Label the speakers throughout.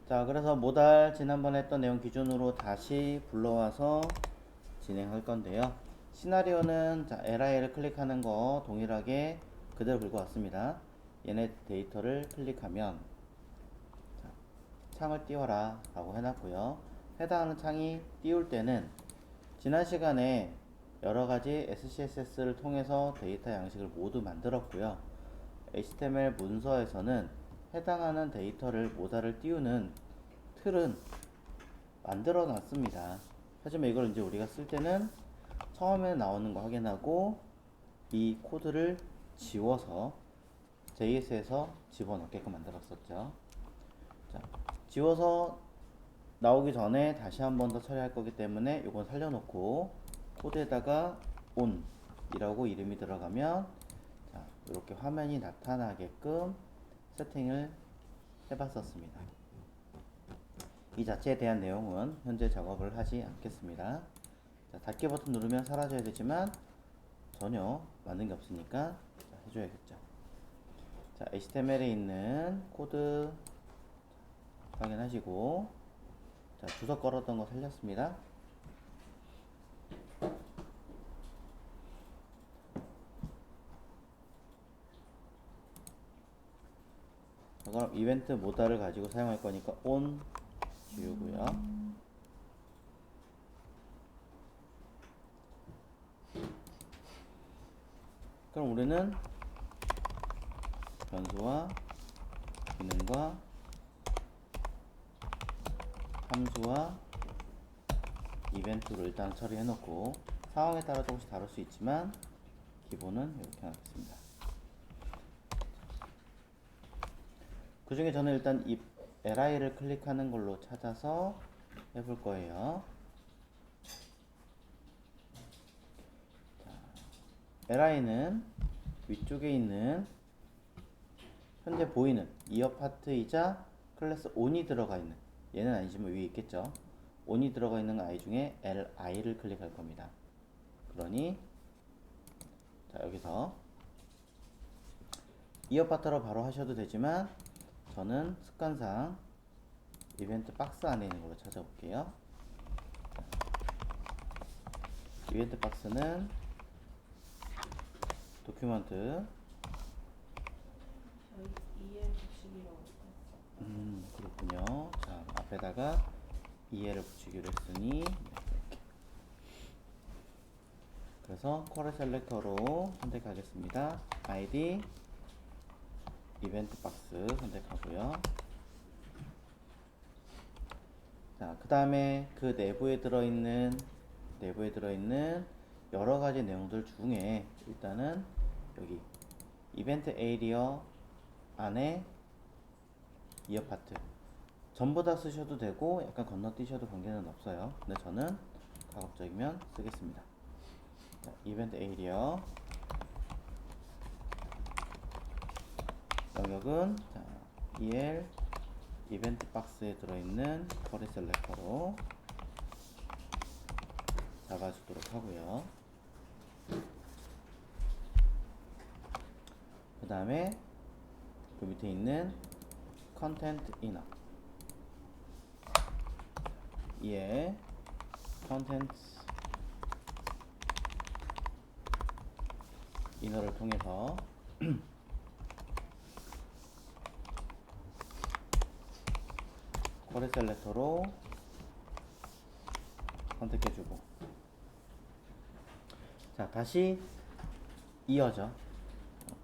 Speaker 1: 자, 그래서 모달 지난번에 했던 내용 기준으로 다시 불러와서 진행할 건데요. 시나리오는 자, LI를 클릭하는 거 동일하게 그대로 긁어 왔습니다. 얘네 데이터를 클릭하면 자, 창을 띄워라 라고 해놨고요. 해당하는 창이 띄울 때는 지난 시간에 여러가지 SCSS를 통해서 데이터 양식을 모두 만들었고요. HTML 문서에서는 해당하는 데이터를 모달을 띄우는 틀은 만들어 놨습니다. 하지만 이걸 이제 우리가 쓸 때는 처음에 나오는 거 확인하고 이 코드를 지워서 JS에서 집어넣게끔 만들었었죠. 자, 지워서 나오기 전에 다시 한 번 더 처리할 거기 때문에 이건 살려놓고 코드에다가 on 이라고 이름이 들어가면 자, 이렇게 화면이 나타나게끔 세팅을 해봤었습니다. 이 자체에 대한 내용은 현재 작업을 하지 않겠습니다. 자, 닫기 버튼 누르면 사라져야 되지만 전혀 맞는 게 없으니까 자, 해줘야겠죠. 자, HTML에 있는 코드 확인하시고 자, 주석 걸었던 거 살렸습니다. 자, 그럼 이벤트 모달을 가지고 사용할 거니까 on 지우고요. 그럼 우리는 변수와 기능과 함수와 이벤트를 일단 처리해 놓고 상황에 따라 조금씩 다를 수 있지만 기본은 이렇게 하겠습니다. 그 중에 저는 일단 이 li를 클릭하는 걸로 찾아서 해볼 거예요. li는 위쪽에 있는 현재 보이는 이어 파트이자 클래스 on이 들어가 있는 얘는 아니지만 위에 있겠죠. on이 들어가 있는 아이 중에 li를 클릭할 겁니다. 그러니 자, 여기서 이어 파트로 바로 하셔도 되지만 저는 습관상 이벤트 박스 안에 있는 걸로 찾아볼게요. 이벤트 박스는 도큐먼트 그렇군요. 자, 앞에다가 EL을 붙이기로 했으니 이렇게. 그래서 쿼리 셀렉터로 선택하겠습니다. ID 이벤트 박스 선택하고요. 자, 그 다음에 그 내부에 들어있는 여러 가지 내용들 중에 일단은 여기 이벤트 에리어 안에 이어 파트 전부 다 쓰셔도 되고 약간 건너뛰셔도 관계는 없어요. 근데 저는 가급적이면 쓰겠습니다. 자, 이벤트 에리어 영역은 자, EL 이벤트 박스에 들어있는 쿼리 셀렉터로 잡아주도록 하고요. 그 다음에 그 밑에 있는 컨텐트 이너 예 컨텐츠 이너를 통해서 쿼리 셀렉터로 선택해주고 자 다시 이어죠.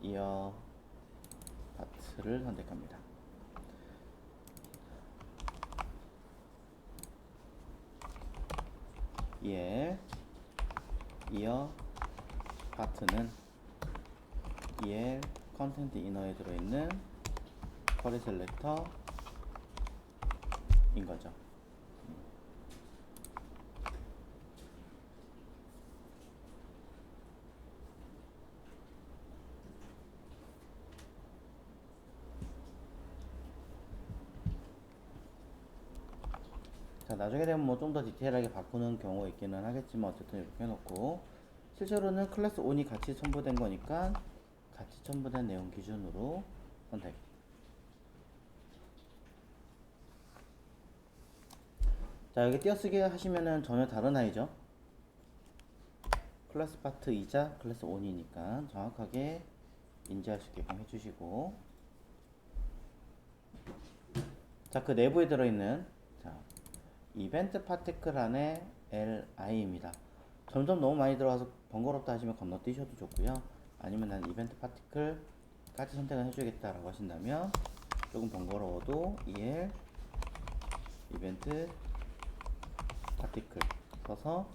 Speaker 1: 이어 파트를 선택합니다. 예 이어 파트는 EL 컨텐트 이너에 들어있는 쿼리 셀렉터 인 거죠. 자, 나중에 되면 뭐 좀 더 디테일하게 바꾸는 경우가 있기는 하겠지만 어쨌든 이렇게 해놓고 실제로는 클래스 on이 같이 첨부된 거니까 같이 첨부된 내용 기준으로 선택. 자, 여기 띄어쓰기 하시면은 전혀 다른 아이죠. 클래스 파트 2자 클래스 on이니까 정확하게 인지할 수 있게끔 해주시고, 자, 그 내부에 들어있는 자, 이벤트 파티클 안에 li입니다. 점점 너무 많이 들어가서 번거롭다 하시면 건너뛰셔도 좋고요. 아니면 난 이벤트 파티클까지 선택을 해주겠다라고 하신다면 조금 번거로워도 el 이벤트 파티클 써서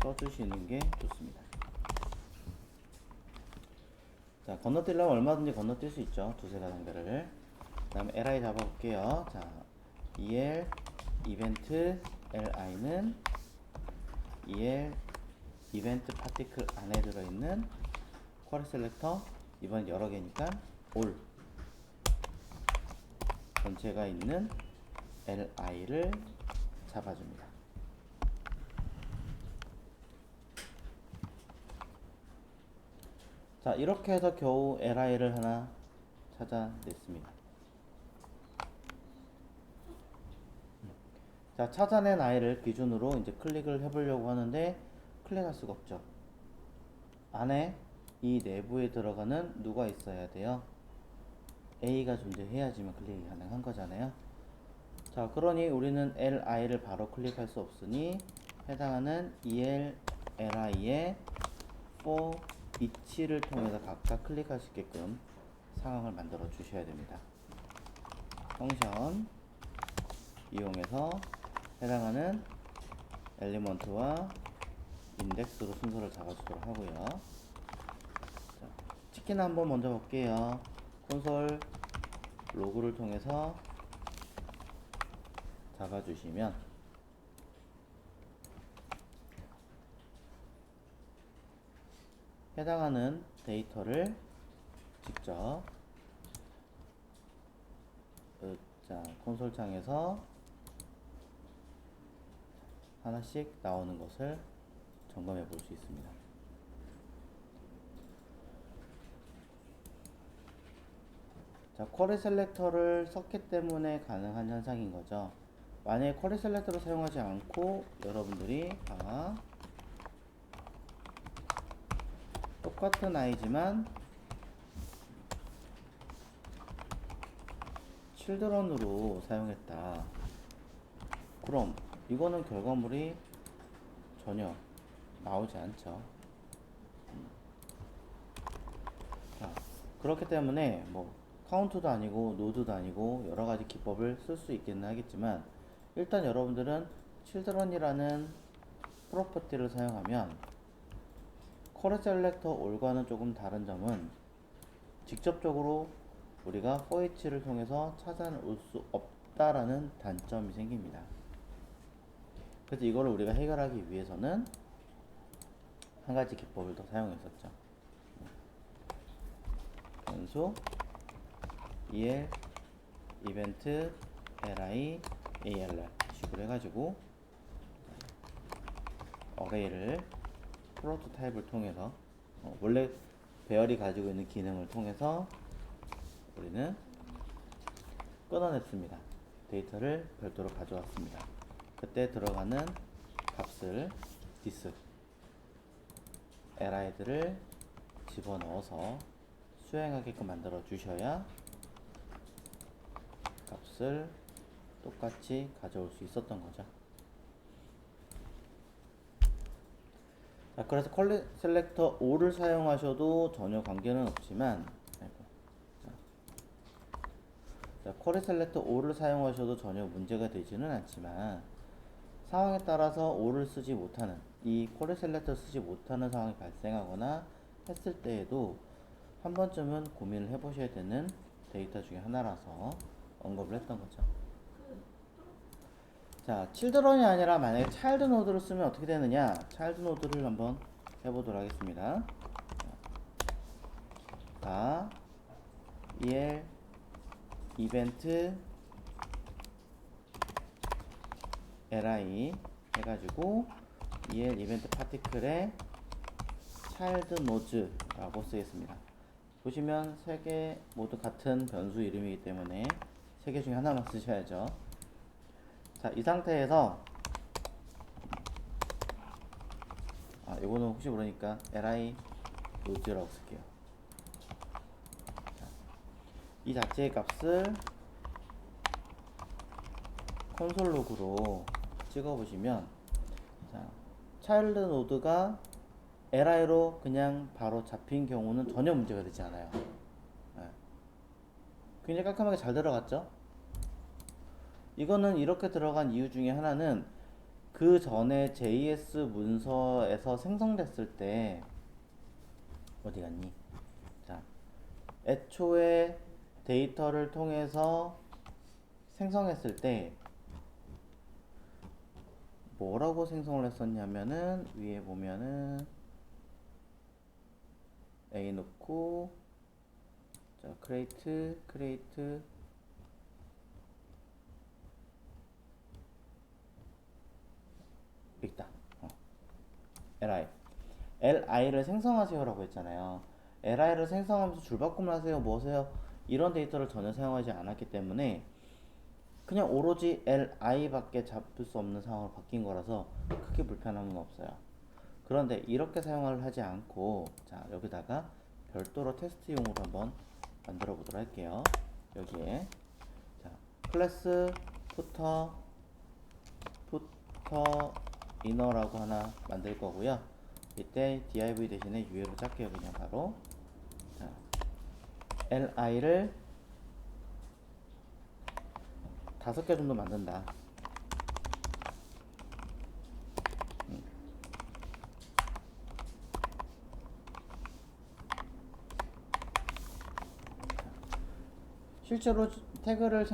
Speaker 1: 써주시는 게 좋습니다. 자, 건너뛰려면 얼마든지 건너뛸 수 있죠. 두세 단계를. 그 다음에 li 잡아볼게요. 자, el 이벤트 li는 el 이벤트 파티클 안에 들어있는 쿼리 셀렉터, 이번 여러 개니까 all 전체가 있는 li를 잡아줍니다. 자, 이렇게 해서 겨우 li를 하나 찾아냈습니다. 자, 찾아낸 i를 기준으로 이제 클릭을 해보려고 하는데 클릭할 수가 없죠. 안에 이 내부에 들어가는 누가 있어야 돼요? a가 존재해야지만 클릭이 가능한 거잖아요. 자, 그러니 우리는 li를 바로 클릭할 수 없으니 해당하는 el li의 for each를 통해서 각각 클릭할 수 있게끔 상황을 만들어 주셔야 됩니다. 펑션 이용해서 해당하는 엘리먼트와 인덱스로 순서를 잡아주도록 하고요. 자, 치킨 한번 먼저 볼게요. 콘솔 로그를 통해서 잡아주시면 해당하는 데이터를 직접 자, 콘솔 창에서 하나씩 나오는 것을 점검해 볼 수 있습니다. 자, 쿼리 셀렉터를 썼기 때문에 가능한 현상인 거죠. 만약에 쿼리 셀렉터를 사용하지 않고 여러분들이 다 똑같은 아이지만 children으로 사용했다. 그럼 이거는 결과물이 전혀 나오지 않죠. 자, 그렇기 때문에 뭐 카운트도 아니고 노드도 아니고 여러 가지 기법을 쓸 수 있기는 하겠지만, 일단 여러분들은 children이라는 프로퍼티를 사용하면 쿼리 셀렉터 all과는 조금 다른 점은 직접적으로 우리가 for each를 통해서 찾아올 수 없다라는 단점이 생깁니다. 그래서 이거를 우리가 해결하기 위해서는 한 가지 기법을 더 사용했었죠. 변수 el 이벤트 li arr 식으로 해가지고 어레이를 플로트 타입을 통해서 원래 배열이 가지고 있는 기능을 통해서 우리는 끊어냈습니다. 데이터를 별도로 가져왔습니다. 그때 들어가는 값을 this li들을 집어넣어서 수행하게끔 만들어 주셔야 값을 똑같이 가져올 수 있었던 거죠. 자, 그래서 퀄리 셀렉터 all을 사용하셔도 전혀 관계는 없지만, 자, 쿼리 셀렉터 all을 사용하셔도 전혀 문제가 되지는 않지만, 상황에 따라서 all을 쓰지 못하는, 이 쿼리 셀렉터 쓰지 못하는 상황이 발생하거나 했을 때에도 한 번쯤은 고민을 해보셔야 되는 데이터 중에 하나라서 언급을 했던 거죠. 자, children이 아니라 만약에 child 노드를 쓰면 어떻게 되느냐? child 노드를 한번 해보도록 하겠습니다. 자, el 이벤트 li 해가지고 el 이벤트 파티클에 child node라고 쓰겠습니다. 보시면 세 개 모두 같은 변수 이름이기 때문에 세 개 중에 하나만 쓰셔야죠. 자, 이 상태에서 이거는 혹시 모르니까 li 로즈라고 쓸게요. 자, 이 자체의 값을 콘솔 로그로 찍어보시면, 자, 차일드 노드가 li로 그냥 바로 잡힌 경우는 전혀 문제가 되지 않아요. 네. 굉장히 깔끔하게 잘 들어갔죠? 이거는 이렇게 들어간 이유 중에 하나는 그 전에 JS 문서에서 생성됐을 때 어디 갔니? 자, 애초에 데이터를 통해서 생성했을 때 뭐라고 생성을 했었냐면은 위에 보면은 A 넣고, 자, create 있다. li를 생성하세요라고 했잖아요. li를 생성하면서 줄바꿈을 하세요, 뭐 하세요, 이런 데이터를 전혀 사용하지 않았기 때문에 그냥 오로지 li밖에 잡을 수 없는 상황으로 바뀐 거라서 크게 불편함은 없어요. 그런데 이렇게 사용을 하지 않고, 자, 여기다가 별도로 테스트용으로 한번 만들어 보도록 할게요. 여기에, 자, 클래스 푸터 이너라고 하나 만들 거고요. 이때 div 대신에 u로 짤게요. 그냥 바로. 자, li를 5개 정도 만든다. 실제로 태그를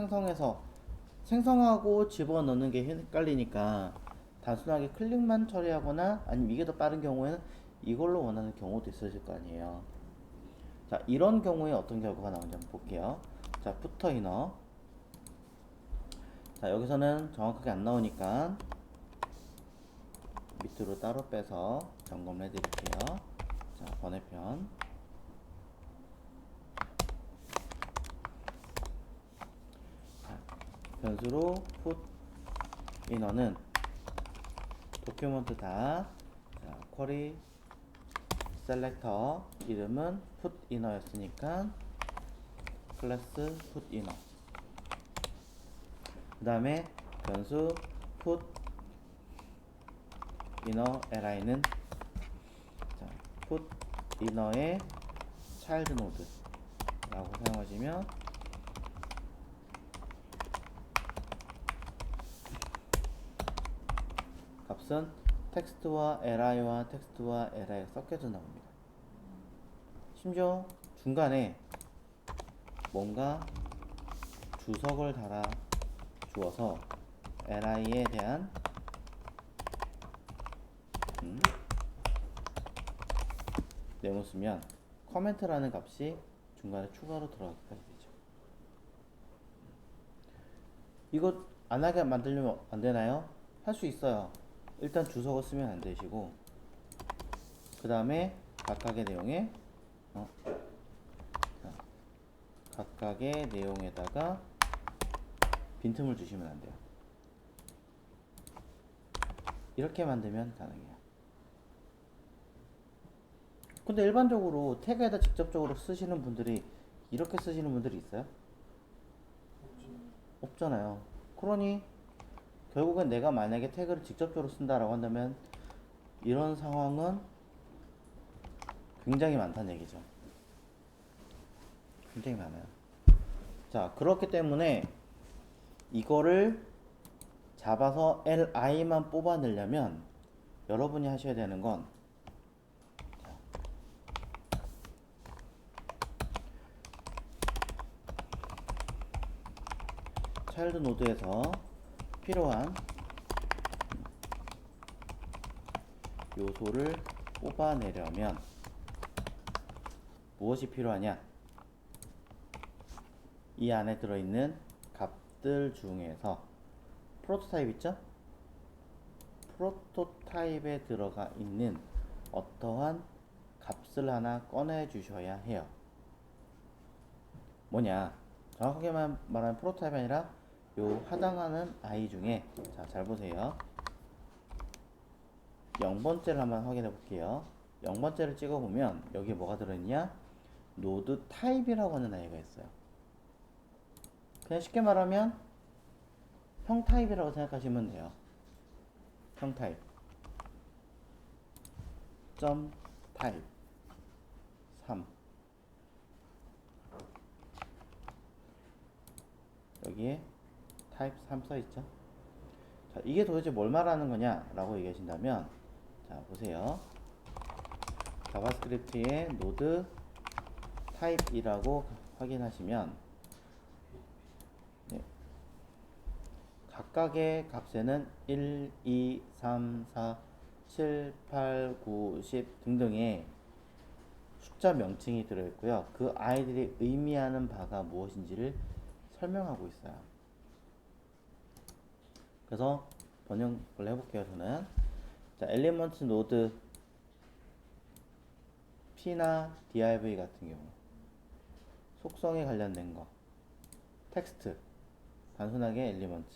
Speaker 1: 생성하고 집어넣는 게 헷갈리니까 단순하게 클릭만 처리하거나 아니면 이게 더 빠른 경우에는 이걸로 원하는 경우도 있으실 거 아니에요. 자, 이런 경우에 어떤 결과가 나오는지 한번 볼게요. 자, 푸터 이너. 자, 여기서는 정확하게 안 나오니까 밑으로 따로 빼서 점검을 해드릴게요. 자, 번외편. 자, 변수로 put inner는 도큐먼트 다, 자, 쿼리 셀렉터 이름은 put inner였으니까 클래스 put inner. 그 다음에 변수 put inner li는, 자, put inner의 child node 라고 사용하시면 값은 텍스트와 li와 텍스트와 li가 섞여서 나옵니다. 심지어 중간에 뭔가 주석을 달아 주어서 li에 대한 내용을 쓰면 커멘트라는 값이 중간에 추가로 들어가기까지 되죠. 이거 안 하게 만들려면 안 되나요? 할 수 있어요. 일단 주석을 쓰면 안 되시고, 그 다음에 각각의 내용에 각각의 내용에다가 빈틈을 주시면 안 돼요. 이렇게 만들면 가능해요. 근데 일반적으로 태그에다 직접적으로 쓰시는 분들이 이렇게 쓰시는 분들이 있어요? 없잖아요. 그러니 결국엔 내가 만약에 태그를 직접적으로 쓴다라고 한다면 이런 상황은 굉장히 많다는 얘기죠. 굉장히 많아요. 자, 그렇기 때문에 이거를 잡아서 li만 뽑아내려면 여러분이 하셔야 되는 건, 차일드 노드에서 필요한 요소를 뽑아내려면 무엇이 필요하냐? 이 안에 들어있는 값들 중에서 프로토타입 있죠? 프로토타입에 들어가 있는 어떠한 값을 하나 꺼내 주셔야 해요. 뭐냐? 정확하게만 말하면 프로타입이 아니라 요 하당하는 i 중에 자, 잘 보세요. 0번째를 한번 확인해 볼게요. 0번째를 찍어 보면 여기에 뭐가 들어있냐? 노드 타입이라고 하는 아이가 있어요. 그냥 쉽게 말하면 형 타입이라고 생각하시면 돼요. 형 타입. 점 타입 3. 여기에 타입 3 써있죠. 자, 이게 도대체 뭘 말하는 거냐 라고 얘기하신다면, 자 보세요. 자바스크립트의 노드 타입이라고 확인하시면, 네, 각각의 값에는 1, 2, 3, 4, 7, 8, 9, 10 등등의 숫자 명칭이 들어있고요. 그 아이들이 의미하는 바가 무엇인지를 설명하고 있어요. 그래서 번역을 해볼게요. 저는 자, 엘리먼트 노드 P나 div 같은 경우 속성에 관련된 거, 텍스트 단순하게 엘리먼트,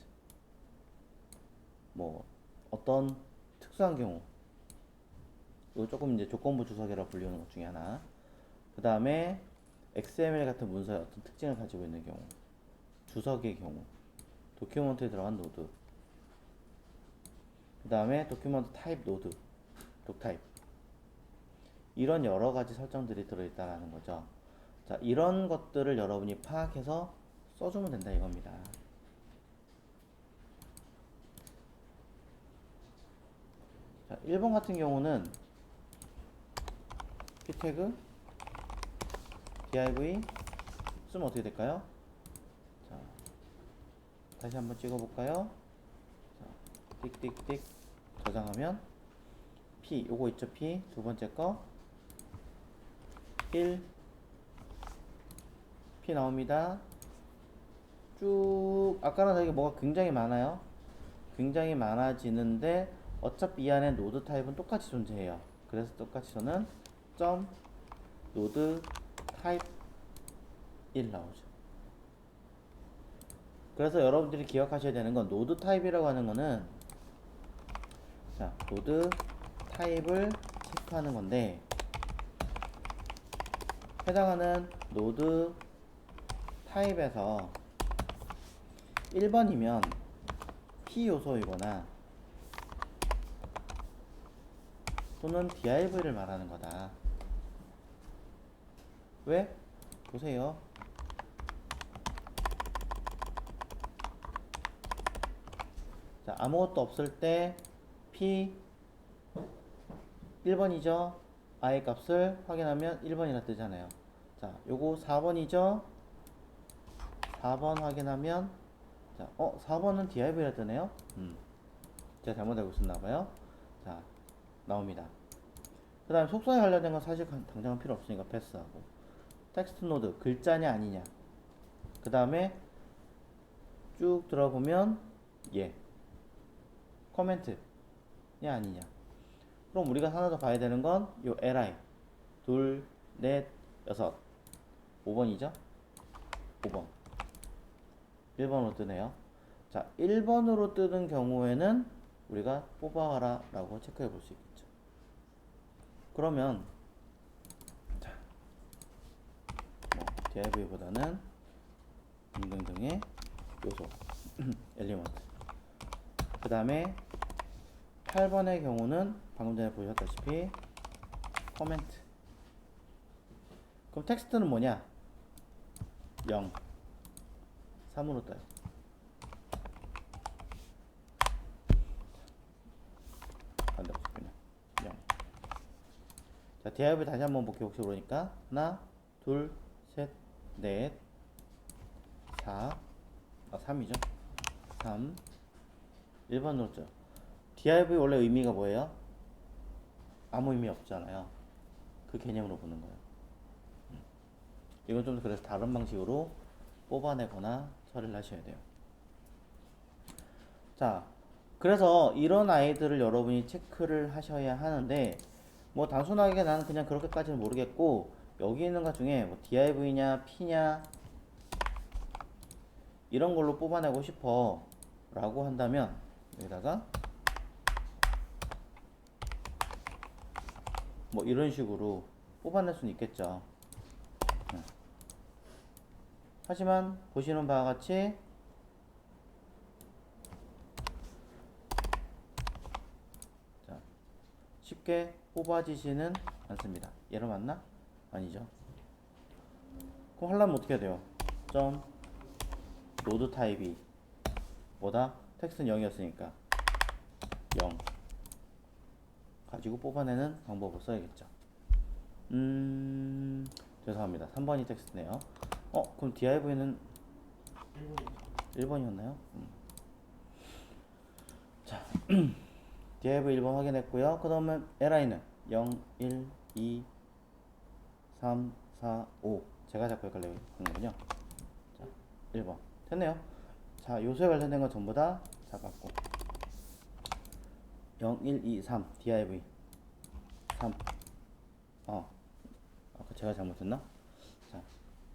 Speaker 1: 뭐 어떤 특수한 경우, 이거 조금 이제 조건부 주석이라고 불리는 것 중에 하나. 그 다음에 XML 같은 문서의 어떤 특징을 가지고 있는 경우, 주석의 경우, 도큐먼트에 들어간 노드, 그 다음에 도큐먼트 타입 노드, 독타입, 이런 여러 가지 설정들이 들어있다라는 거죠. 자, 이런 것들을 여러분이 파악해서 써주면 된다 이겁니다. 자, 1번 같은 경우는 p 태그 div 쓰면 어떻게 될까요? 자, 다시 한번 찍어볼까요? 자, 띡띡띡 저장하면 p 요거 있죠. p 두 번째 거 1 p 나옵니다. 쭉 아까랑 다르게 뭐가 굉장히 많아요. 굉장히 많아지는데 어차피 이 안에 노드 타입은 똑같이 존재해요. 그래서 똑같이 저는 점 노드 타입 1 나오죠. 그래서 여러분들이 기억하셔야 되는 건 노드 타입이라고 하는 거는, 자, 노드 타입을 체크하는 건데, 해당하는 노드 타입에서 1번이면 P 요소이거나 또는 div를 말하는 거다. 왜? 보세요. 자, 아무것도 없을 때 P 1번이죠. I 값을 확인하면 1번이라 뜨잖아요. 자, 요거 4번이죠. 4번 확인하면, 자, 4번은 div라 뜨네요. 제가 잘못 알고 있었나봐요. 자, 나옵니다. 그 다음에 속성에 관련된 건 사실 당장은 필요 없으니까 패스하고, 텍스트 노드 글자냐 아니냐, 그 다음에 쭉 들어보면 예 코멘트냐 아니냐. 그럼 우리가 하나 더 봐야 되는 건 요 li 둘, 넷, 여섯 5번이죠. 5번 1번으로 뜨네요. 자, 1번으로 뜨는 경우에는 우리가 뽑아와라 라고 체크해 볼 수 있겠죠. 그러면 자, div보다는 등등등의 요소 엘리먼트, 그 다음에 8번의 경우는 방금 전에 보셨다시피 코멘트. 그럼 텍스트는 뭐냐? 0 3으로 떠요. 반대로 0. 자, div 다시 한번 볼게요. 혹시 모르니까. 하나, 둘, 셋, 넷, 4, 3이죠. 3, 1번으로 떠요. div 원래 의미가 뭐예요? 아무 의미 없잖아요. 그 개념으로 보는 거예요. 이건 좀 그래서 다른 방식으로 뽑아내거나 처리를 하셔야 돼요. 자, 그래서 이런 아이들을 여러분이 체크를 하셔야 하는데, 뭐 단순하게 나는 그냥 그렇게까지는 모르겠고, 여기 있는 것 중에 뭐 div냐 p냐 이런 걸로 뽑아내고 싶어 라고 한다면 여기다가 뭐 이런 식으로 뽑아낼 수는 있겠죠. 하지만 보시는 바와 같이 자, 쉽게 뽑아지지는 않습니다. 얘로 맞나? 아니죠. 그럼 하려면 어떻게 해야 돼요? 점 노드 타입이 뭐다? 텍스트는 0이었으니까 0 가지고 뽑아내는 방법을 써야겠죠. 죄송합니다. 3번이 텍스트네요. 그럼 div는 1번이었나요? 자, div 1번 확인했고요. 그 다음에 li는 0, 1, 2, 3, 4, 5 제가 자꾸 헷갈리는 거군요. 자, 1번 됐네요. 자, 요소에 관련된 건 전부 다 잡았고 0, 1, 2, 3 div 3 제가 잘못했나? 자,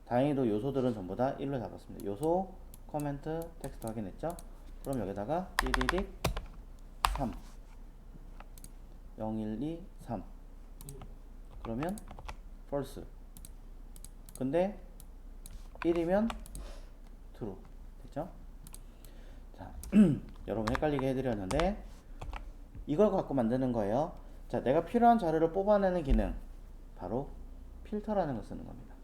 Speaker 1: 다행히도 요소들은 전부 다 1로 잡았습니다. 요소, 코멘트, 텍스트 확인했죠? 그럼 여기다가 띠디딕 3 0, 1, 2, 3 그러면 false 근데 1이면 true 됐죠? 자, 여러분 헷갈리게 해드렸는데 이걸 갖고 만드는 거예요. 자, 내가 필요한 자료를 뽑아내는 기능 바로 필터라는 걸 쓰는 겁니다.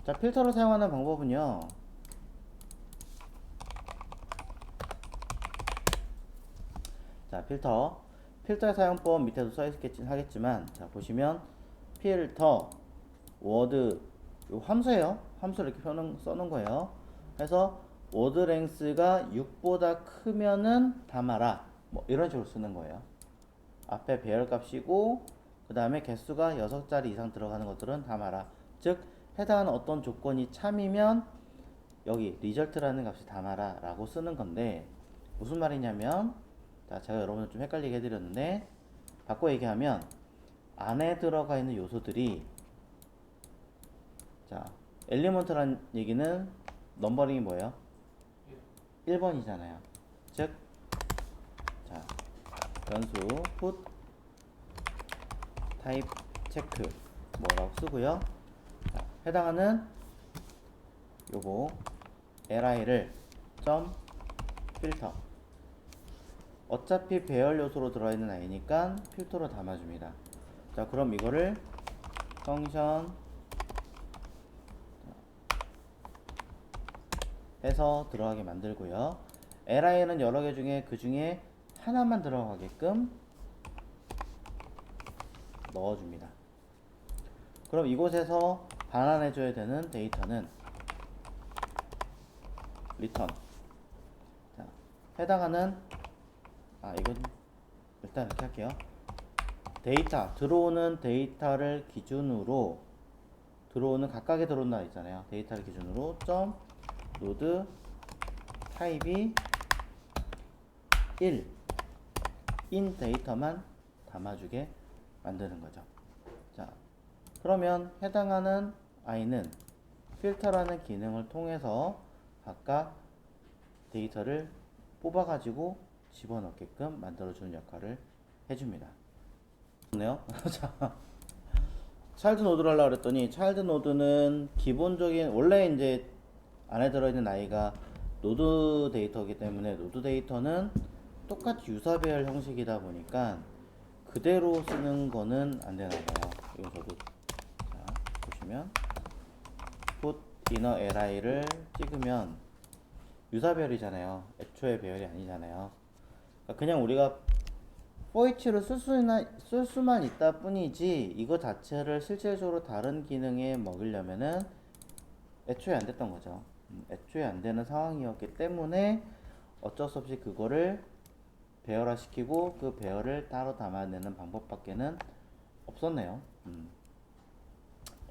Speaker 1: 자, 필터를 사용하는 방법은요. 자, 필터의 사용법 밑에도 하겠지만 자, 보시면 필터 워드 요 함수예요. 함수를 이렇게 써놓은 거예요. 그래서 워드 랭스가 6보다 크면은 담아라 뭐 이런 식으로 쓰는 거예요. 앞에 배열 값이고 그 다음에 개수가 6자리 이상 들어가는 것들은 담아라. 즉 해당하는 어떤 조건이 참이면 여기 result라는 값이 담아라 라고 쓰는 건데 무슨 말이냐면 자, 제가 여러분을 좀 헷갈리게 해드렸는데 바꿔 얘기하면 안에 들어가 있는 요소들이 자, 엘리먼트란 얘기는 넘버링이 뭐예요? 1번이잖아요. 즉 자, 변수 put 타입 체크 뭐라고 쓰고요. 자, 해당하는 요거 li를 점 필터 어차피 배열 요소로 들어있는 아이니까 필터로 담아줍니다. 자, 그럼 이거를 펑션 해서 들어가게 만들고요. li는 여러 개 중에 그 중에 하나만 들어가게끔 넣어줍니다. 그럼 이곳에서 반환해줘야 되는 데이터는 return. 자, 해당하는 이건 일단 이렇게 할게요. 데이터 들어오는 데이터를 기준으로 들어오는 각각의 들어온다 있잖아요. 데이터를 기준으로 점 노드 타입이 1인 데이터만 담아주게 만드는 거죠. 자, 그러면 해당하는 i는 필터라는 기능을 통해서 각각 데이터를 뽑아가지고 집어넣게끔 만들어주는 역할을 해줍니다. 네요. 자, 차일드 노드를 하려고 그랬더니 차일드 노드는 기본적인 원래 이제 안에 들어있는 아이가 노드 데이터이기 때문에 노드 데이터는 똑같이 유사배열 형식이다 보니까 그대로 쓰는 거는 안 되나 봐요. 이거 저도 자, 보시면 put inner li를 찍으면 유사배열이잖아요. 애초에 배열이 아니잖아요. 그러니까 그냥 우리가 for each를 쓸 수만 있다 뿐이지 이거 자체를 실질적으로 다른 기능에 먹으려면은 애초에 안 됐던 거죠. 애초에 안 되는 상황이었기 때문에 어쩔 수 없이 그거를 배열화 시키고 그 배열을 따로 담아내는 방법밖에는 없었네요.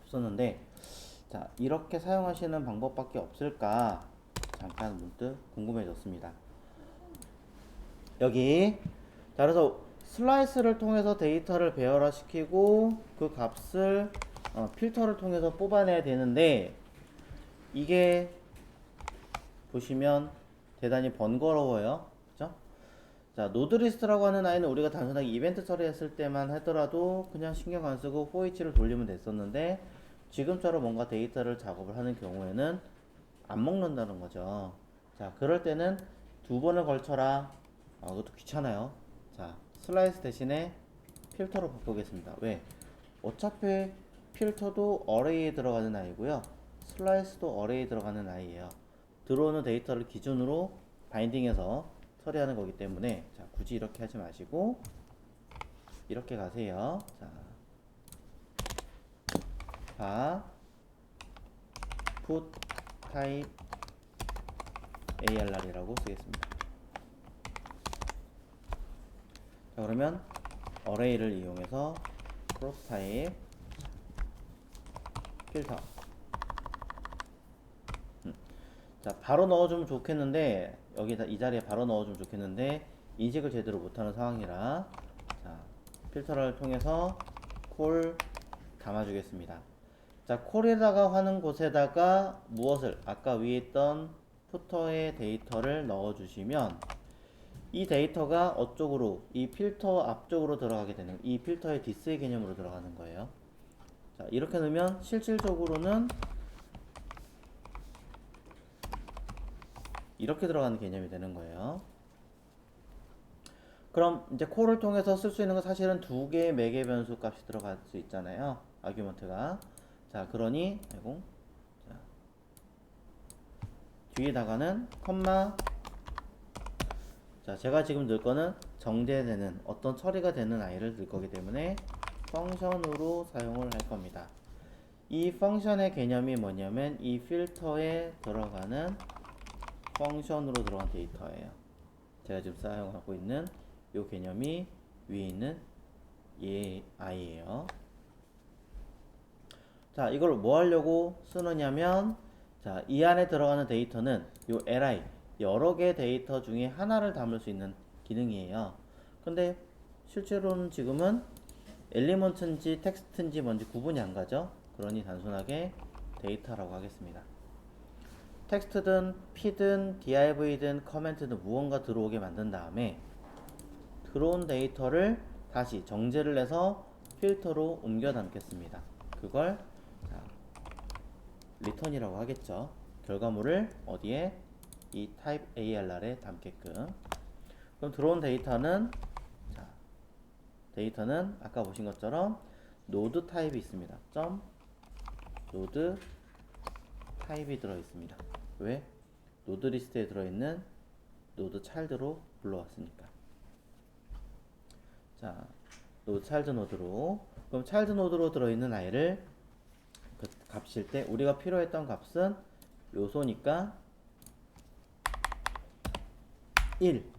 Speaker 1: 없었는데 자, 이렇게 사용하시는 방법밖에 없을까 잠깐 문득 궁금해졌습니다. 여기 자, 그래서 슬라이스를 통해서 데이터를 배열화 시키고 그 값을 필터를 통해서 뽑아내야 되는데 이게 보시면 대단히 번거로워요. 그죠? 자, 노드리스트라고 하는 아이는 우리가 단순하게 이벤트 처리했을 때만 하더라도 그냥 신경 안 쓰고 포이치를 돌리면 됐었는데, 지금처럼 뭔가 데이터를 작업을 하는 경우에는 안 먹는다는 거죠. 자, 그럴 때는 두 번을 걸쳐라. 그것도 귀찮아요. 자, 슬라이스 대신에 필터로 바꾸겠습니다. 왜? 어차피 필터도 어레이에 들어가는 아이고요. 슬라이스도 어레이에 들어가는 아이예요. 들어오는 데이터를 기준으로 바인딩해서 처리하는 거기 때문에, 자, 굳이 이렇게 하지 마시고 이렇게 가세요. 자, put type arr이라고 쓰겠습니다. 자, 그러면 어레이를 이용해서 cross type 필터. 자, 바로 넣어주면 좋겠는데, 여기다 이 자리에 바로 넣어주면 좋겠는데 인식을 제대로 못하는 상황이라, 자, 필터를 통해서 콜 담아주겠습니다. 자, 콜에다가 하는 곳에다가 무엇을, 아까 위에 있던 푸터의 데이터를 넣어주시면 이 데이터가 어쪽으로, 이 필터 앞쪽으로 들어가게 되는, 이 필터의 디스의 개념으로 들어가는 거예요. 자, 이렇게 넣으면 실질적으로는 이렇게 들어가는 개념이 되는 거예요. 그럼 이제 콜을 통해서 쓸 수 있는 건 사실은 두 개의 매개 변수 값이 들어갈 수 있잖아요. 아규먼트가. 자, 그러니 자, 뒤에다가는 컴마. 자, 제가 지금 넣을 거는 정제되는, 어떤 처리가 되는 아이를 넣을 거기 때문에 펑션으로 사용을 할 겁니다. 이 펑션의 개념이 뭐냐면 이 필터에 들어가는 펑션으로 들어간 데이터예요. 제가 지금 사용하고 있는 이 개념이 위에 있는 얘 아이예요. 자, 이걸 뭐 하려고 쓰느냐면, 자, 이 안에 들어가는 데이터는 요 li, 여러 개 데이터 중에 하나를 담을 수 있는 기능이에요. 근데 실제로는 지금은 엘리먼트인지 텍스트인지 뭔지 구분이 안 가죠. 그러니 단순하게 데이터라고 하겠습니다. 텍스트든 p든 div든 커멘트든 무언가 들어오게 만든 다음에 들어온 데이터를 다시 정제를 해서 필터로 옮겨 담겠습니다. 그걸 자, return이라고 하겠죠. 결과물을 어디에? 이 type arr에 담게끔. 그럼 들어온 데이터는, 자, 데이터는 아까 보신 것처럼 node 타입이 있습니다. node 타입이 들어 있습니다. 왜? 노드 리스트에 들어있는 노드 차일드로 불러왔으니까. 자, 노드 차일드 노드로. 그럼 차일드 노드로 들어있는 아이를 그 값일 때 우리가 필요했던 값은 요소니까 1.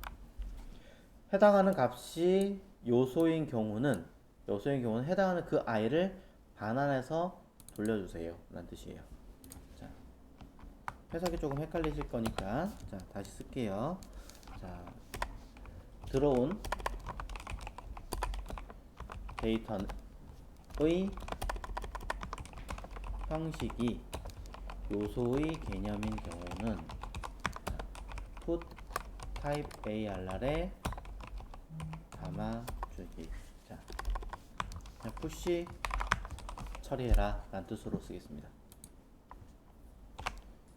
Speaker 1: 해당하는 값이 요소인 경우는 해당하는 그 아이를 반환해서 돌려주세요 라는 뜻이에요. 자, 해석이 조금 헷갈리실 거니까 자, 다시 쓸게요. 자, 들어온 데이터의 형식이 요소의 개념인 경우는 put type arr에 담아주기. 자, push 처리해라 라는 뜻으로 쓰겠습니다.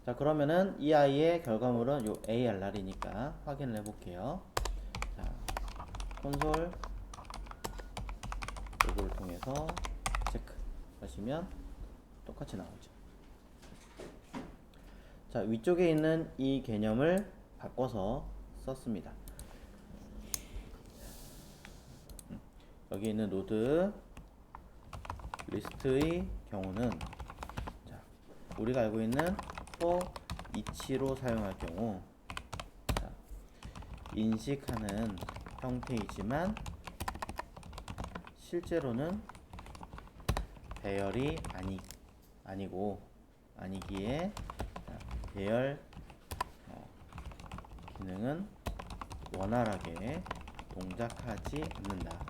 Speaker 1: 자, 그러면은 이 아이의 결과물은 요 arr이니까 확인을 해볼게요. 자, 콘솔 로그를 통해서 체크 하시면 똑같이 나오죠. 자, 위쪽에 있는 이 개념을 바꿔서 썼습니다. 여기 있는 노드 리스트의 경우는, 자, 우리가 알고 있는 for each로 사용할 경우, 자, 인식하는 형태이지만 실제로는 배열이 아니기에, 자, 배열 기능은 원활하게 동작하지 않는다.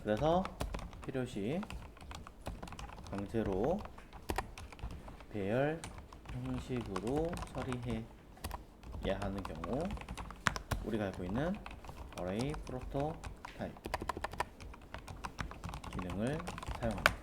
Speaker 1: 그래서 필요시 강제로 배열 형식으로 처리해야 하는 경우 우리가 알고 있는 array prototype 기능을 사용합니다.